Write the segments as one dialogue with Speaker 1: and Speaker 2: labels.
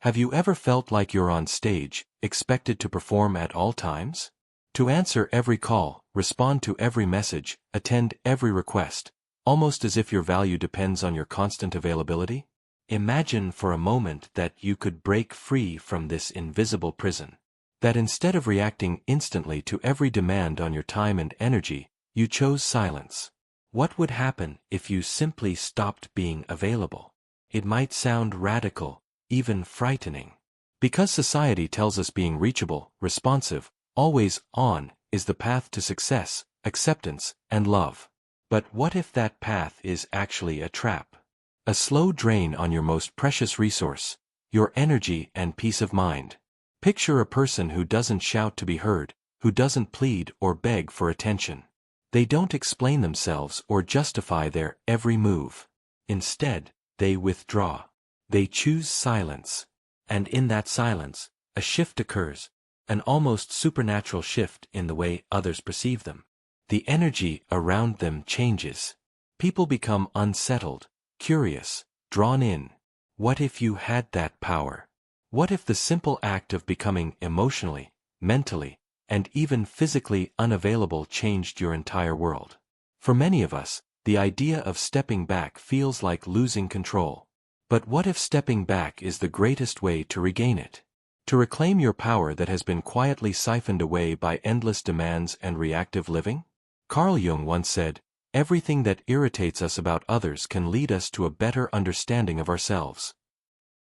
Speaker 1: Have you ever felt like you're on stage, expected to perform at all times? To answer every call, respond to every message, attend every request, almost as if your value depends on your constant availability? Imagine for a moment that you could break free from this invisible prison. That instead of reacting instantly to every demand on your time and energy, you chose silence. What would happen if you simply stopped being available? It might sound radical, even frightening. Because society tells us being reachable, responsive, always on, is the path to success, acceptance, and love. But what if that path is actually a trap? A slow drain on your most precious resource, your energy and peace of mind. Picture a person who doesn't shout to be heard, who doesn't plead or beg for attention. They don't explain themselves or justify their every move. Instead, they withdraw. They choose silence. And in that silence, a shift occurs, an almost supernatural shift in the way others perceive them. The energy around them changes. People become unsettled, curious, drawn in. What if you had that power? What if the simple act of becoming emotionally, mentally, and even physically unavailable changed your entire world? For many of us, the idea of stepping back feels like losing control. But what if stepping back is the greatest way to regain it? To reclaim your power that has been quietly siphoned away by endless demands and reactive living? Carl Jung once said, "Everything that irritates us about others can lead us to a better understanding of ourselves."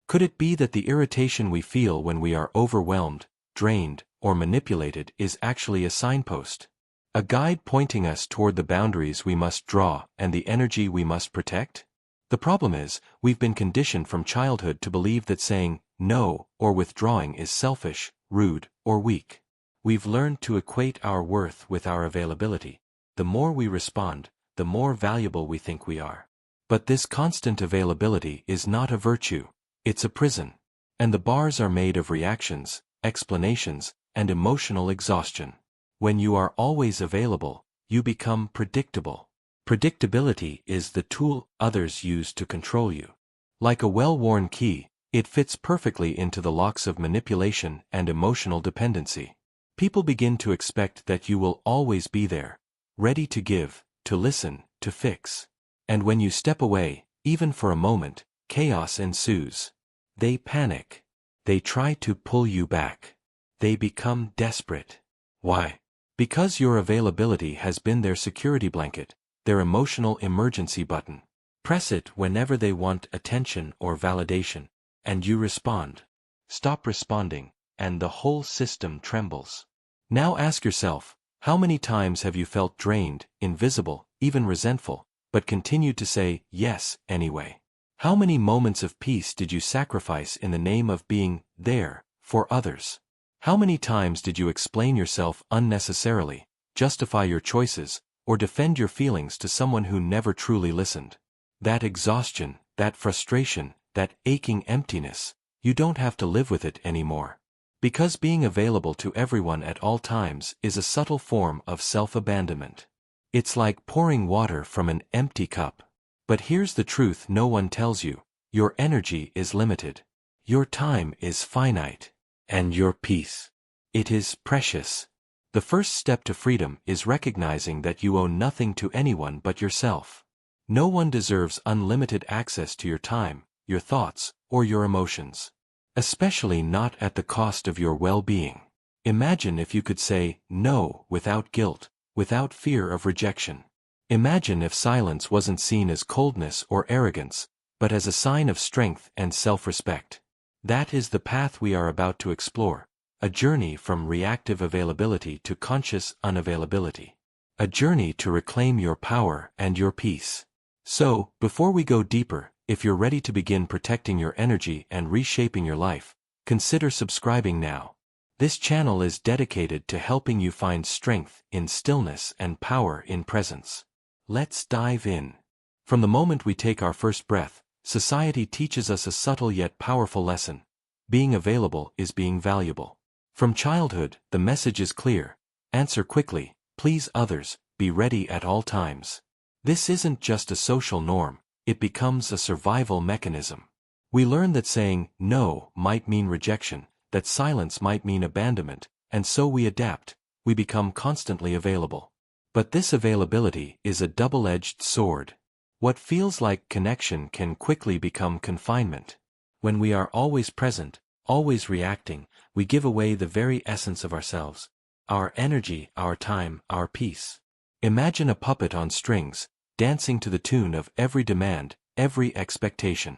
Speaker 1: Could it be that the irritation we feel when we are overwhelmed, drained, or manipulated is actually a signpost? A guide pointing us toward the boundaries we must draw and the energy we must protect? The problem is, we've been conditioned from childhood to believe that saying no or withdrawing is selfish, rude, or weak. We've learned to equate our worth with our availability. The more we respond, the more valuable we think we are. But this constant availability is not a virtue, it's a prison. And the bars are made of reactions, explanations, and emotional exhaustion. When you are always available, you become predictable. Predictability is the tool others use to control you. Like a well-worn key, it fits perfectly into the locks of manipulation and emotional dependency. People begin to expect that you will always be there, ready to give, to listen, to fix. And when you step away, even for a moment, chaos ensues. They panic. They try to pull you back. They become desperate. Why? Because your availability has been their security blanket, their emotional emergency button. Press it whenever they want attention or validation, and you respond. Stop responding, and the whole system trembles. Now ask yourself, how many times have you felt drained, invisible, even resentful, but continued to say yes anyway? How many moments of peace did you sacrifice in the name of being there for others? How many times did you explain yourself unnecessarily, justify your choices, or defend your feelings to someone who never truly listened? That exhaustion, that frustration, that aching emptiness, you don't have to live with it anymore. Because being available to everyone at all times is a subtle form of self-abandonment. It's like pouring water from an empty cup. But here's the truth no one tells you: your energy is limited. Your time is finite. And your peace, it is precious. The first step to freedom is recognizing that you owe nothing to anyone but yourself. No one deserves unlimited access to your time, your thoughts, or your emotions. Especially not at the cost of your well-being. Imagine if you could say no without guilt, without fear of rejection. Imagine if silence wasn't seen as coldness or arrogance, but as a sign of strength and self-respect. That is the path we are about to explore, a journey from reactive availability to conscious unavailability. A journey to reclaim your power and your peace. So, before we go deeper, if you're ready to begin protecting your energy and reshaping your life, consider subscribing now. This channel is dedicated to helping you find strength in stillness and power in presence. Let's dive in. From the moment we take our first breath, society teaches us a subtle yet powerful lesson. Being available is being valuable. From childhood, the message is clear: answer quickly, please others, be ready at all times. This isn't just a social norm, it becomes a survival mechanism. We learn that saying no might mean rejection, that silence might mean abandonment, and so we adapt, we become constantly available. But this availability is a double-edged sword. What feels like connection can quickly become confinement. When we are always present, always reacting, we give away the very essence of ourselves. Our energy, our time, our peace. Imagine a puppet on strings, dancing to the tune of every demand, every expectation.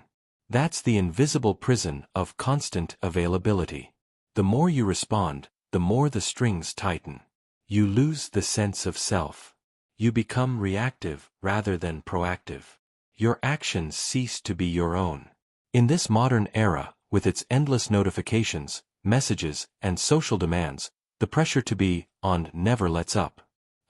Speaker 1: That's the invisible prison of constant availability. The more you respond, the more the strings tighten. You lose the sense of self. You become reactive rather than proactive. Your actions cease to be your own. In this modern era, with its endless notifications, messages, and social demands, the pressure to be on never lets up.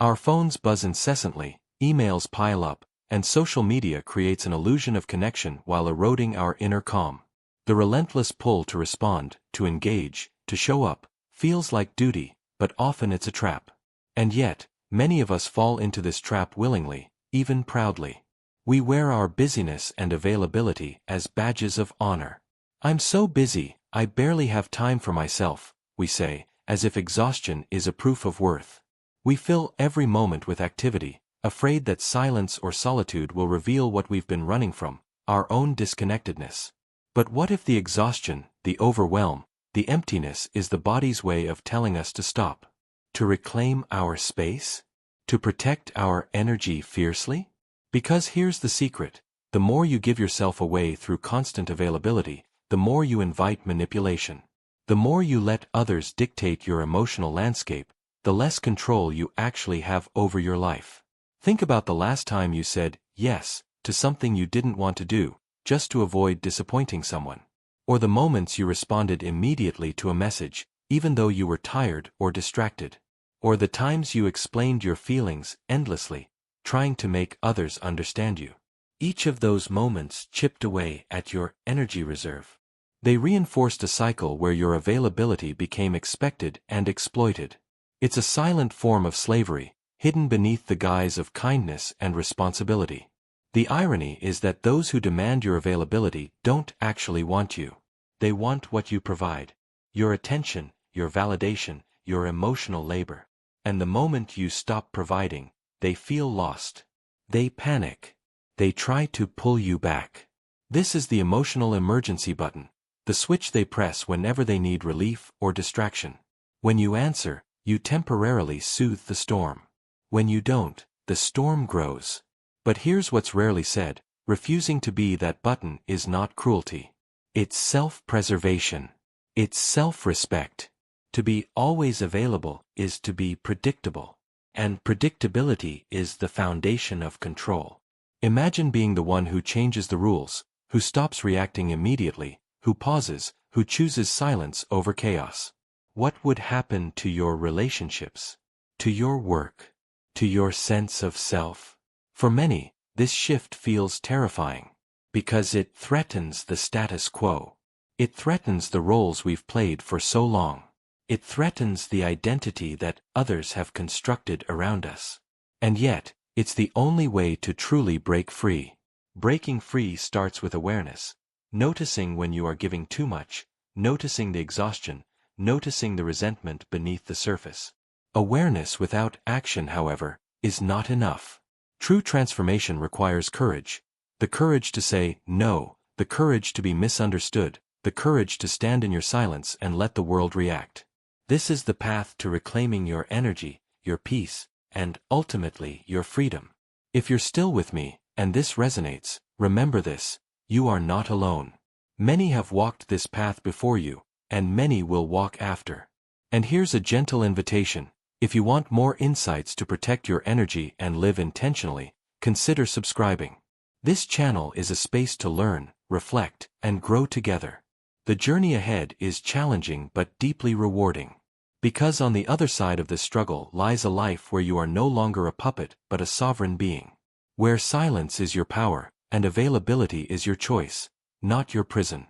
Speaker 1: Our phones buzz incessantly, emails pile up, and social media creates an illusion of connection while eroding our inner calm. The relentless pull to respond, to engage, to show up, feels like duty, but often it's a trap. And yet, many of us fall into this trap willingly, even proudly. We wear our busyness and availability as badges of honor. I'm so busy, I barely have time for myself, we say, as if exhaustion is a proof of worth. We fill every moment with activity, afraid that silence or solitude will reveal what we've been running from, our own disconnectedness. But what if the exhaustion, the overwhelm, the emptiness is the body's way of telling us to stop? To reclaim our space? To protect our energy fiercely? Because here's the secret, the more you give yourself away through constant availability, the more you invite manipulation. The more you let others dictate your emotional landscape, the less control you actually have over your life. Think about the last time you said yes to something you didn't want to do, just to avoid disappointing someone. Or the moments you responded immediately to a message, even though you were tired or distracted. Or the times you explained your feelings endlessly, trying to make others understand you. Each of those moments chipped away at your energy reserve. They reinforced a cycle where your availability became expected and exploited. It's a silent form of slavery, hidden beneath the guise of kindness and responsibility. The irony is that those who demand your availability don't actually want you. They want what you provide. Your attention, your validation, your emotional labor. And the moment you stop providing, they feel lost. They panic. They try to pull you back. This is the emotional emergency button, the switch they press whenever they need relief or distraction. When you answer, you temporarily soothe the storm. When you don't, the storm grows. But here's what's rarely said, refusing to be that button is not cruelty. It's self-preservation. It's self-respect. To be always available is to be predictable. And predictability is the foundation of control. Imagine being the one who changes the rules, who stops reacting immediately, who pauses, who chooses silence over chaos. What would happen to your relationships? To your work? To your sense of self? For many, this shift feels terrifying. Because it threatens the status quo. It threatens the roles we've played for so long. It threatens the identity that others have constructed around us. And yet, it's the only way to truly break free. Breaking free starts with awareness. Noticing when you are giving too much, noticing the exhaustion, noticing the resentment beneath the surface. Awareness without action, however, is not enough. True transformation requires courage. The courage to say no, the courage to be misunderstood, the courage to stand in your silence and let the world react. This is the path to reclaiming your energy, your peace, and ultimately your freedom. If you're still with me, and this resonates, remember this, you are not alone. Many have walked this path before you, and many will walk after. And here's a gentle invitation. If you want more insights to protect your energy and live intentionally, consider subscribing. This channel is a space to learn, reflect, and grow together. The journey ahead is challenging but deeply rewarding. Because on the other side of this struggle lies a life where you are no longer a puppet but a sovereign being. Where silence is your power, and availability is your choice, not your prison.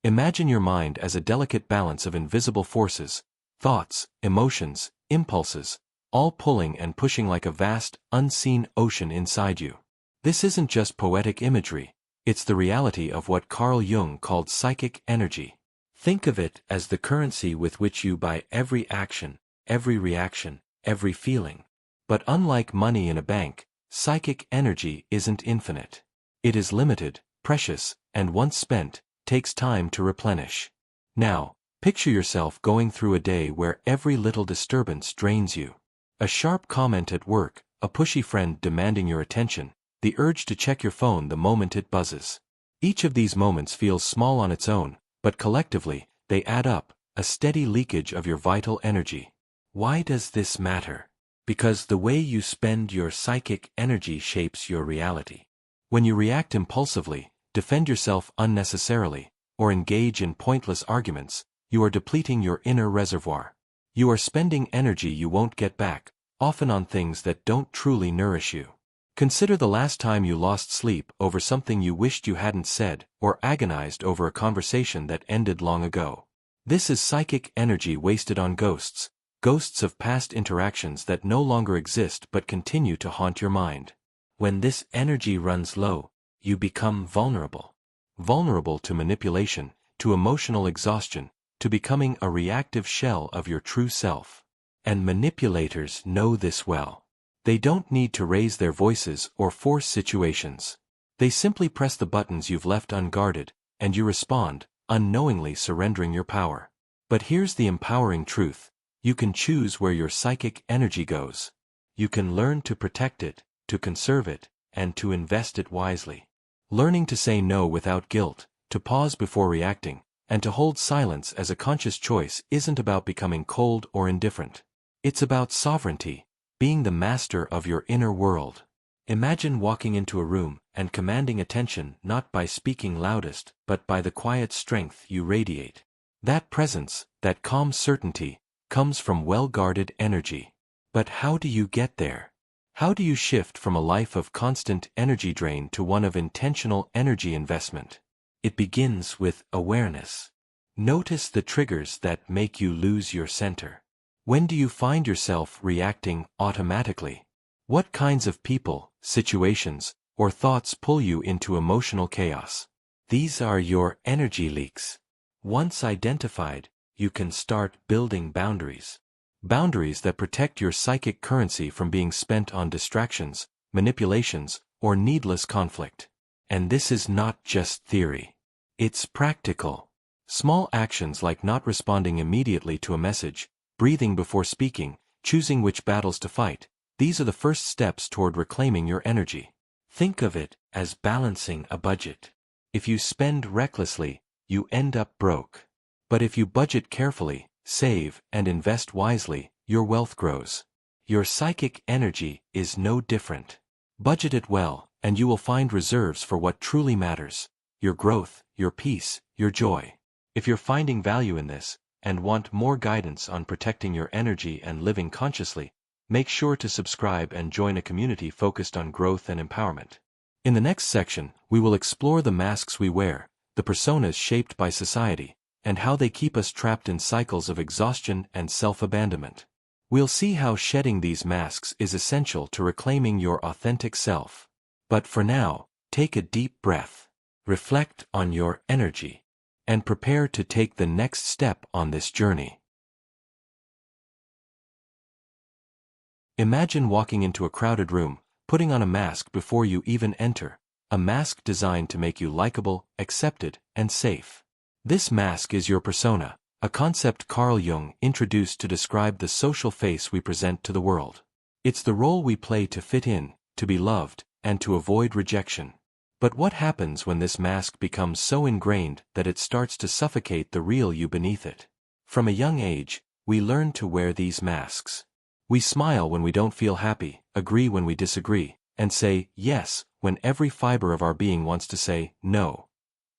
Speaker 1: Imagine your mind as a delicate balance of invisible forces, thoughts, emotions, impulses, all pulling and pushing like a vast, unseen ocean inside you. This isn't just poetic imagery, It's the reality of what Carl Jung called psychic energy. Think of it as the currency with which you buy every action, every reaction, every feeling. But unlike money in a bank, psychic energy isn't infinite. It is limited, precious, and once spent, takes time to replenish. Now, picture yourself going through a day where every little disturbance drains you. A sharp comment at work, a pushy friend demanding your attention, the urge to check your phone the moment it buzzes. Each of these moments feels small on its own, but collectively, they add up, a steady leakage of your vital energy. Why does this matter? Because the way you spend your psychic energy shapes your reality. When you react impulsively, defend yourself unnecessarily, or engage in pointless arguments, you are depleting your inner reservoir. You are spending energy you won't get back, often on things that don't truly nourish you. Consider the last time you lost sleep over something you wished you hadn't said, or agonized over a conversation that ended long ago. This is psychic energy wasted on ghosts, ghosts of past interactions that no longer exist but continue to haunt your mind. When this energy runs low, you become vulnerable. Vulnerable to manipulation, to emotional exhaustion, to becoming a reactive shell of your true self. And manipulators know this well. They don't need to raise their voices or force situations. They simply press the buttons you've left unguarded, and you respond, unknowingly surrendering your power. But here's the empowering truth. You can choose where your psychic energy goes. You can learn to protect it, to conserve it, and to invest it wisely. Learning to say no without guilt, to pause before reacting, and to hold silence as a conscious choice isn't about becoming cold or indifferent. It's about sovereignty, being the master of your inner world. Imagine walking into a room and commanding attention not by speaking loudest but by the quiet strength you radiate. That presence, that calm certainty, comes from well-guarded energy. But how do you get there? How do you shift from a life of constant energy drain to one of intentional energy investment? It begins with awareness. Notice the triggers that make you lose your center. When do you find yourself reacting automatically? What kinds of people, situations, or thoughts pull you into emotional chaos? These are your energy leaks. Once identified, you can start building boundaries. Boundaries that protect your psychic currency from being spent on distractions, manipulations, or needless conflict. And this is not just theory. It's practical. Small actions like not responding immediately to a message, breathing before speaking, choosing which battles to fight, these are the first steps toward reclaiming your energy. Think of it as balancing a budget. If you spend recklessly, you end up broke. But if you budget carefully, save, and invest wisely, your wealth grows. Your psychic energy is no different. Budget it well, and you will find reserves for what truly matters: your growth, your peace, your joy. If you're finding value in this, and want more guidance on protecting your energy and living consciously, make sure to subscribe and join a community focused on growth and empowerment. In the next section, we will explore the masks we wear, the personas shaped by society, and how they keep us trapped in cycles of exhaustion and self-abandonment. We'll see how shedding these masks is essential to reclaiming your authentic self. But for now, take a deep breath, reflect on your energy, and prepare to take the next step on this journey. Imagine walking into a crowded room, putting on a mask before you even enter, a mask designed to make you likable, accepted, and safe. This mask is your persona, a concept Carl Jung introduced to describe the social face we present to the world. It's the role we play to fit in, to be loved, and to avoid rejection. But what happens when this mask becomes so ingrained that it starts to suffocate the real you beneath it? From a young age, we learn to wear these masks. We smile when we don't feel happy, agree when we disagree, and say yes when every fiber of our being wants to say no.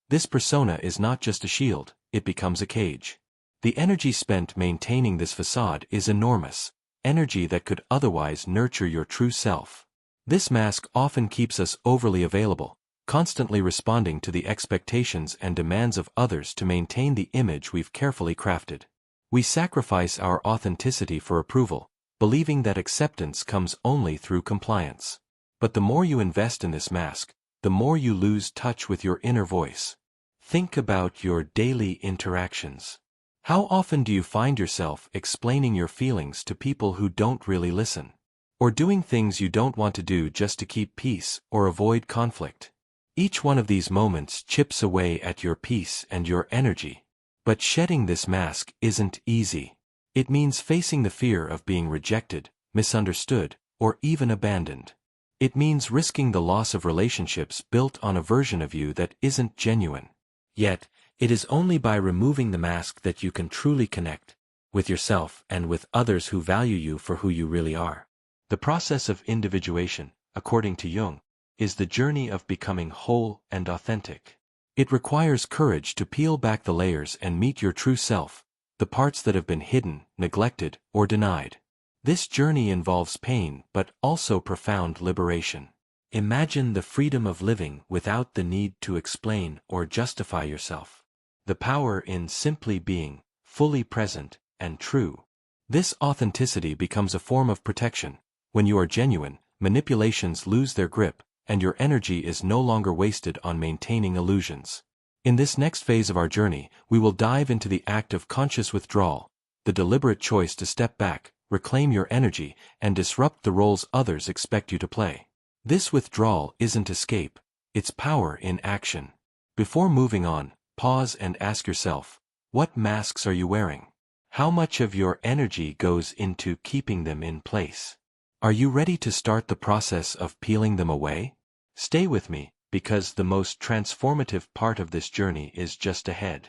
Speaker 1: This persona is not just a shield, it becomes a cage. The energy spent maintaining this facade is enormous, energy that could otherwise nurture your true self. This mask often keeps us overly available, constantly responding to the expectations and demands of others to maintain the image we've carefully crafted. We sacrifice our authenticity for approval, believing that acceptance comes only through compliance. But the more you invest in this mask, the more you lose touch with your inner voice. Think about your daily interactions. How often do you find yourself explaining your feelings to people who don't really listen? Or doing things you don't want to do just to keep peace or avoid conflict? Each one of these moments chips away at your peace and your energy. But shedding this mask isn't easy. It means facing the fear of being rejected, misunderstood, or even abandoned. It means risking the loss of relationships built on a version of you that isn't genuine. Yet, it is only by removing the mask that you can truly connect with yourself and with others who value you for who you really are. The process of individuation, according to Jung, is the journey of becoming whole and authentic. It requires courage to peel back the layers and meet your true self, the parts that have been hidden, neglected, or denied. This journey involves pain but also profound liberation. Imagine the freedom of living without the need to explain or justify yourself. The power in simply being, fully present, and true. This authenticity becomes a form of protection. When you are genuine, manipulations lose their grip, and your energy is no longer wasted on maintaining illusions. In this next phase of our journey, we will dive into the act of conscious withdrawal, the deliberate choice to step back, reclaim your energy, and disrupt the roles others expect you to play. This withdrawal isn't escape, it's power in action. Before moving on, pause and ask yourself, what masks are you wearing? How much of your energy goes into keeping them in place? Are you ready to start the process of peeling them away? Stay with me, because the most transformative part of this journey is just ahead.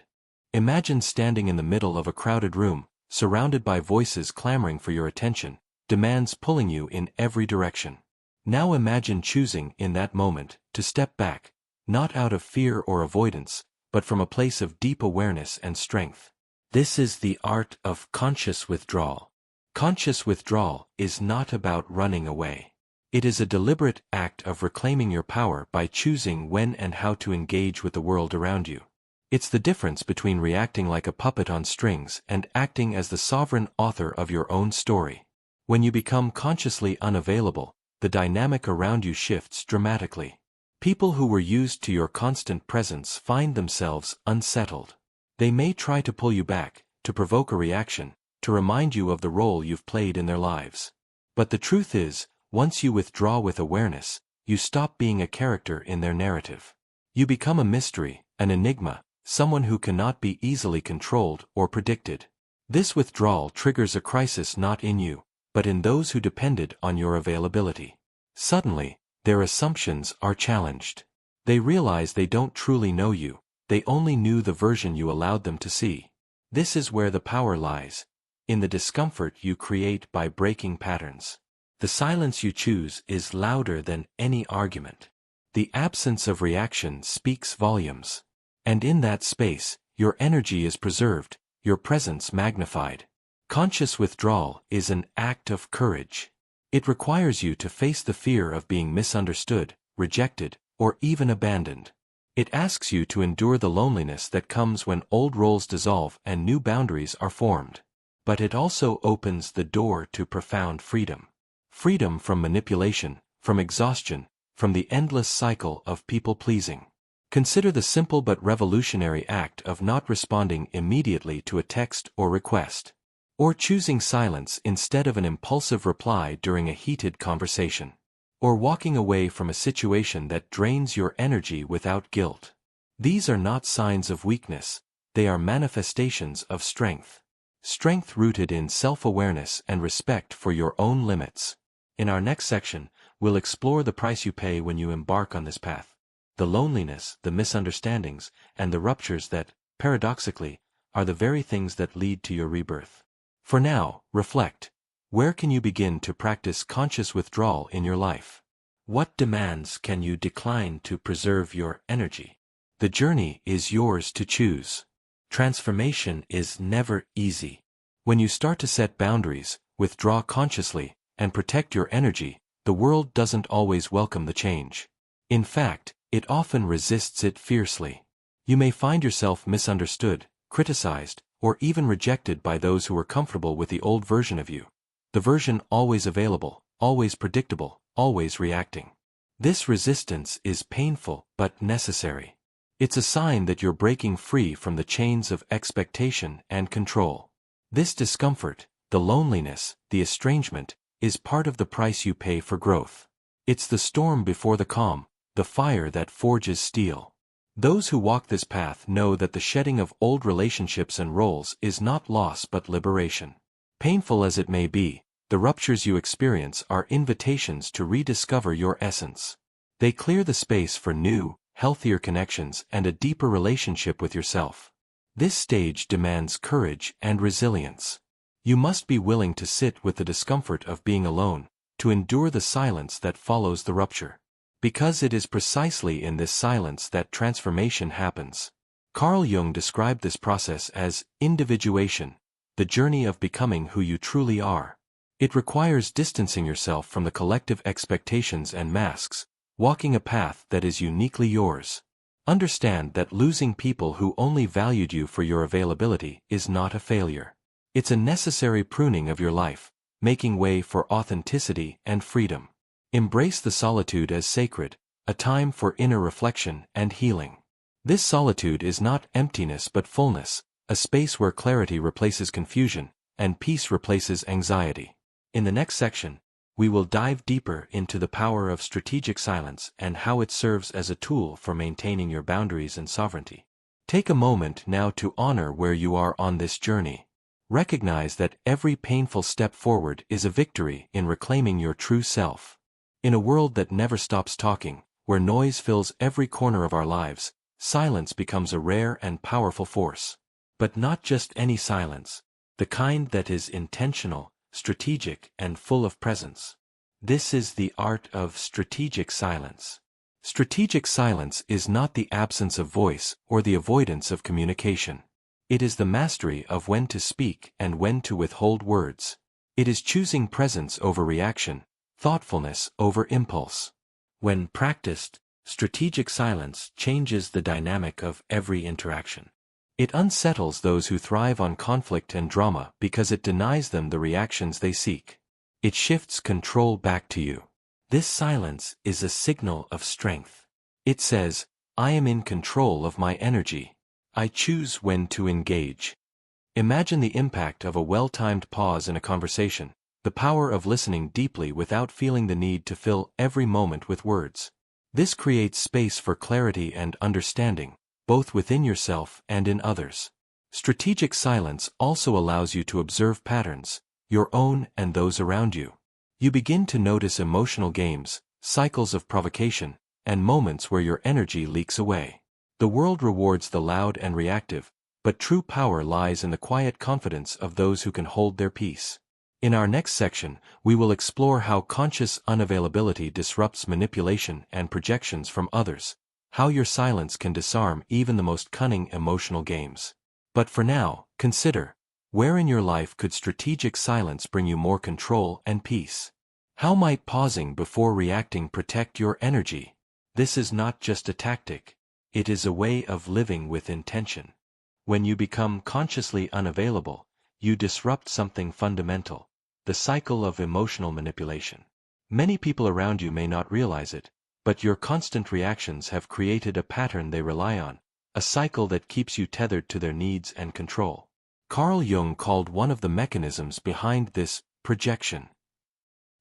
Speaker 1: Imagine standing in the middle of a crowded room, surrounded by voices clamoring for your attention, demands pulling you in every direction. Now imagine choosing, in that moment, to step back, not out of fear or avoidance, but from a place of deep awareness and strength. This is the art of conscious withdrawal. Conscious withdrawal is not about running away. It is a deliberate act of reclaiming your power by choosing when and how to engage with the world around you. It's the difference between reacting like a puppet on strings and acting as the sovereign author of your own story. When you become consciously unavailable, the dynamic around you shifts dramatically. People who were used to your constant presence find themselves unsettled. They may try to pull you back, to provoke a reaction, to remind you of the role you've played in their lives. But the truth is, once you withdraw with awareness, you stop being a character in their narrative. You become a mystery, an enigma, someone who cannot be easily controlled or predicted. This withdrawal triggers a crisis not in you, but in those who depended on your availability. Suddenly, their assumptions are challenged. They realize they don't truly know you, they only knew the version you allowed them to see. This is where the power lies, in the discomfort you create by breaking patterns. The silence you choose is louder than any argument. The absence of reaction speaks volumes. And in that space, your energy is preserved, your presence magnified. Conscious withdrawal is an act of courage. It requires you to face the fear of being misunderstood, rejected, or even abandoned. It asks you to endure the loneliness that comes when old roles dissolve and new boundaries are formed. But it also opens the door to profound freedom. Freedom from manipulation, from exhaustion, from the endless cycle of people-pleasing. Consider the simple but revolutionary act of not responding immediately to a text or request. Or choosing silence instead of an impulsive reply during a heated conversation. Or walking away from a situation that drains your energy without guilt. These are not signs of weakness, they are manifestations of strength. Strength rooted in self-awareness and respect for your own limits. In our next section, we'll explore the price you pay when you embark on this path. The loneliness, the misunderstandings, and the ruptures that, paradoxically, are the very things that lead to your rebirth. For now, reflect. Where can you begin to practice conscious withdrawal in your life? What demands can you decline to preserve your energy? The journey is yours to choose. Transformation is never easy. When you start to set boundaries, withdraw consciously, and protect your energy, the world doesn't always welcome the change. In fact, it often resists it fiercely. You may find yourself misunderstood, criticized, or even rejected by those who were comfortable with the old version of you. The version always available, always predictable, always reacting. This resistance is painful but necessary. It's a sign that you're breaking free from the chains of expectation and control. This discomfort, the loneliness, the estrangement, is part of the price you pay for growth. It's the storm before the calm, the fire that forges steel. Those who walk this path know that the shedding of old relationships and roles is not loss but liberation. Painful as it may be, the ruptures you experience are invitations to rediscover your essence. They clear the space for new, healthier connections and a deeper relationship with yourself. This stage demands courage and resilience. You must be willing to sit with the discomfort of being alone, to endure the silence that follows the rupture. Because it is precisely in this silence that transformation happens. Carl Jung described this process as individuation, the journey of becoming who you truly are. It requires distancing yourself from the collective expectations and masks, walking a path that is uniquely yours. Understand that losing people who only valued you for your availability is not a failure. It's a necessary pruning of your life, making way for authenticity and freedom. Embrace the solitude as sacred, a time for inner reflection and healing. This solitude is not emptiness but fullness, a space where clarity replaces confusion, and peace replaces anxiety. In the next section, we will dive deeper into the power of strategic silence and how it serves as a tool for maintaining your boundaries and sovereignty. Take a moment now to honor where you are on this journey. Recognize that every painful step forward is a victory in reclaiming your true self. In a world that never stops talking, where noise fills every corner of our lives, silence becomes a rare and powerful force. But not just any silence, the kind that is intentional, strategic, and full of presence. This is the art of strategic silence. Strategic silence is not the absence of voice or the avoidance of communication. It is the mastery of when to speak and when to withhold words. It is choosing presence over reaction, thoughtfulness over impulse. When practiced, strategic silence changes the dynamic of every interaction. It unsettles those who thrive on conflict and drama because it denies them the reactions they seek. It shifts control back to you. This silence is a signal of strength. It says, I am in control of my energy. I choose when to engage. Imagine the impact of a well-timed pause in a conversation, the power of listening deeply without feeling the need to fill every moment with words. This creates space for clarity and understanding, both within yourself and in others. Strategic silence also allows you to observe patterns, your own and those around you. You begin to notice emotional games, cycles of provocation, and moments where your energy leaks away. The world rewards the loud and reactive, but true power lies in the quiet confidence of those who can hold their peace. In our next section, we will explore how conscious unavailability disrupts manipulation and projections from others, how your silence can disarm even the most cunning emotional games. But for now, consider, where in your life could strategic silence bring you more control and peace? How might pausing before reacting protect your energy? This is not just a tactic, it is a way of living with intention. When you become consciously unavailable, you disrupt something fundamental, the cycle of emotional manipulation. Many people around you may not realize it, but your constant reactions have created a pattern they rely on, a cycle that keeps you tethered to their needs and control. Carl Jung called one of the mechanisms behind this projection.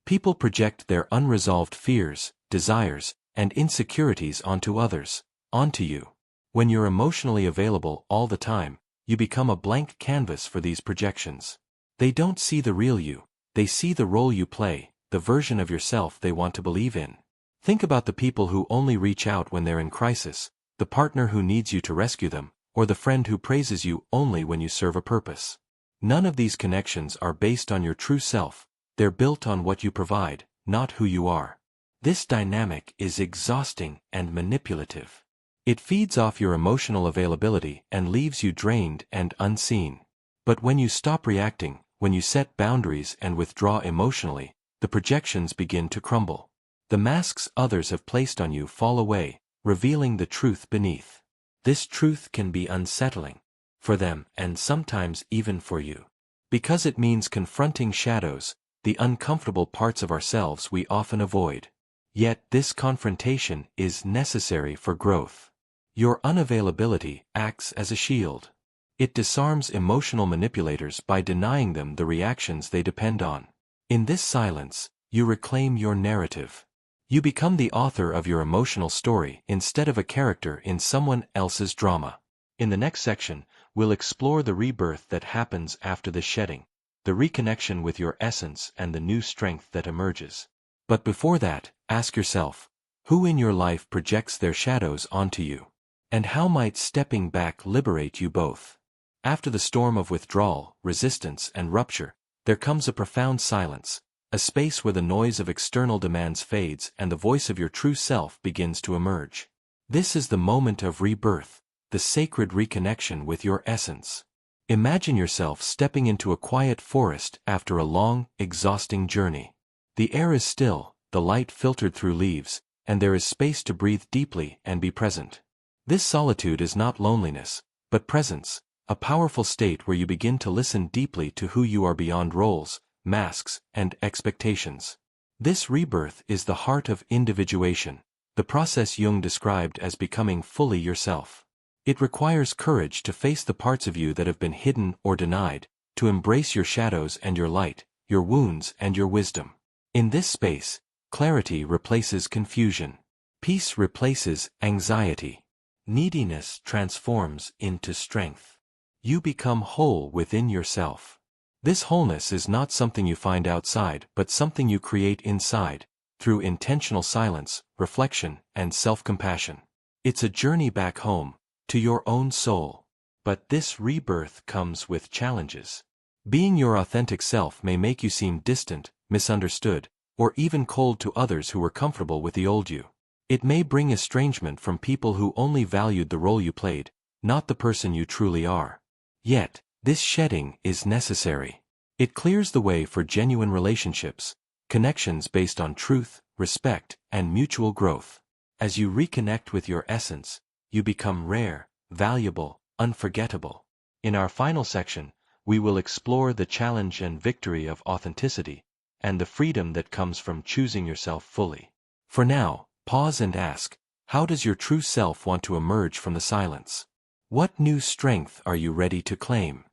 Speaker 1: People project their unresolved fears, desires, and insecurities onto others, onto you. When you're emotionally available all the time, you become a blank canvas for these projections. They don't see the real you, they see the role you play, the version of yourself they want to believe in. Think about the people who only reach out when they're in crisis, the partner who needs you to rescue them, or the friend who praises you only when you serve a purpose. None of these connections are based on your true self, they're built on what you provide, not who you are. This dynamic is exhausting and manipulative. It feeds off your emotional availability and leaves you drained and unseen. But when you stop reacting, when you set boundaries and withdraw emotionally, the projections begin to crumble. The masks others have placed on you fall away, revealing the truth beneath. This truth can be unsettling, for them and sometimes even for you. Because it means confronting shadows, the uncomfortable parts of ourselves we often avoid. Yet this confrontation is necessary for growth. Your unavailability acts as a shield. It disarms emotional manipulators by denying them the reactions they depend on. In this silence, you reclaim your narrative. You become the author of your emotional story instead of a character in someone else's drama. In the next section, we'll explore the rebirth that happens after the shedding, the reconnection with your essence and the new strength that emerges. But before that, ask yourself, who in your life projects their shadows onto you? And how might stepping back liberate you both? After the storm of withdrawal, resistance, and rupture, there comes a profound silence, a space where the noise of external demands fades and the voice of your true self begins to emerge. This is the moment of rebirth, the sacred reconnection with your essence. Imagine yourself stepping into a quiet forest after a long, exhausting journey. The air is still, the light filtered through leaves, and there is space to breathe deeply and be present. This solitude is not loneliness, but presence, a powerful state where you begin to listen deeply to who you are beyond roles, masks, and expectations. This rebirth is the heart of individuation, the process Jung described as becoming fully yourself. It requires courage to face the parts of you that have been hidden or denied, to embrace your shadows and your light, your wounds and your wisdom. In this space, clarity replaces confusion. Peace replaces anxiety. Neediness transforms into strength. You become whole within yourself. This wholeness is not something you find outside but something you create inside, through intentional silence, reflection, and self-compassion. It's a journey back home, to your own soul. But this rebirth comes with challenges. Being your authentic self may make you seem distant, misunderstood, or even cold to others who were comfortable with the old you. It may bring estrangement from people who only valued the role you played, not the person you truly are. Yet, this shedding is necessary. It clears the way for genuine relationships, connections based on truth, respect, and mutual growth. As you reconnect with your essence, you become rare, valuable, unforgettable. In our final section, we will explore the challenge and victory of authenticity, and the freedom that comes from choosing yourself fully. For now, pause and ask, how does your true self want to emerge from the silence? What new strength are you ready to claim?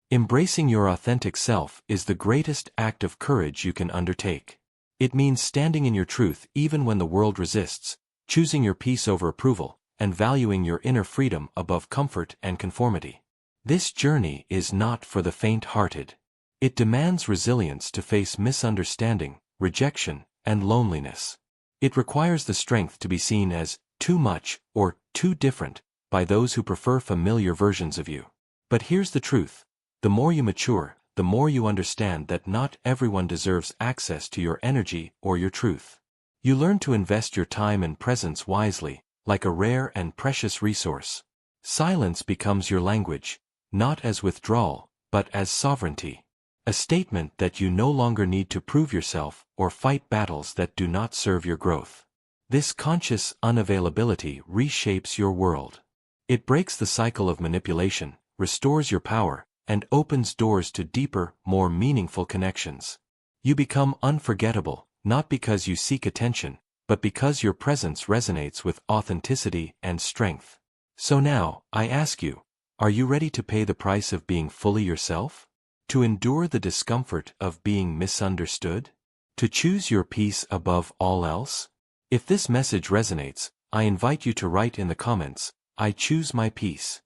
Speaker 1: Embracing your authentic self is the greatest act of courage you can undertake. It means standing in your truth even when the world resists, choosing your peace over approval, and valuing your inner freedom above comfort and conformity. This journey is not for the faint-hearted. It demands resilience to face misunderstanding, rejection, and loneliness. It requires the strength to be seen as too much or too different by those who prefer familiar versions of you. But here's the truth. The more you mature, the more you understand that not everyone deserves access to your energy or your truth. You learn to invest your time and presence wisely, like a rare and precious resource. Silence becomes your language, not as withdrawal, but as sovereignty. A statement that you no longer need to prove yourself or fight battles that do not serve your growth. This conscious unavailability reshapes your world. It breaks the cycle of manipulation, restores your power, and opens doors to deeper, more meaningful connections. You become unforgettable, not because you seek attention, but because your presence resonates with authenticity and strength. So now, I ask you, are you ready to pay the price of being fully yourself? To endure the discomfort of being misunderstood? To choose your peace above all else? If this message resonates, I invite you to write in the comments, I choose my peace.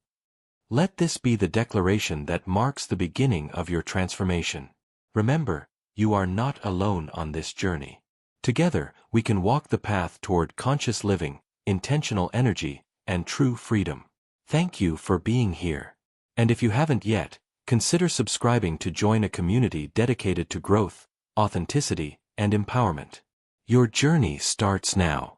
Speaker 1: Let this be the declaration that marks the beginning of your transformation. Remember, you are not alone on this journey. Together, we can walk the path toward conscious living, intentional energy, and true freedom. Thank you for being here. And if you haven't yet, consider subscribing to join a community dedicated to growth, authenticity, and empowerment. Your journey starts now.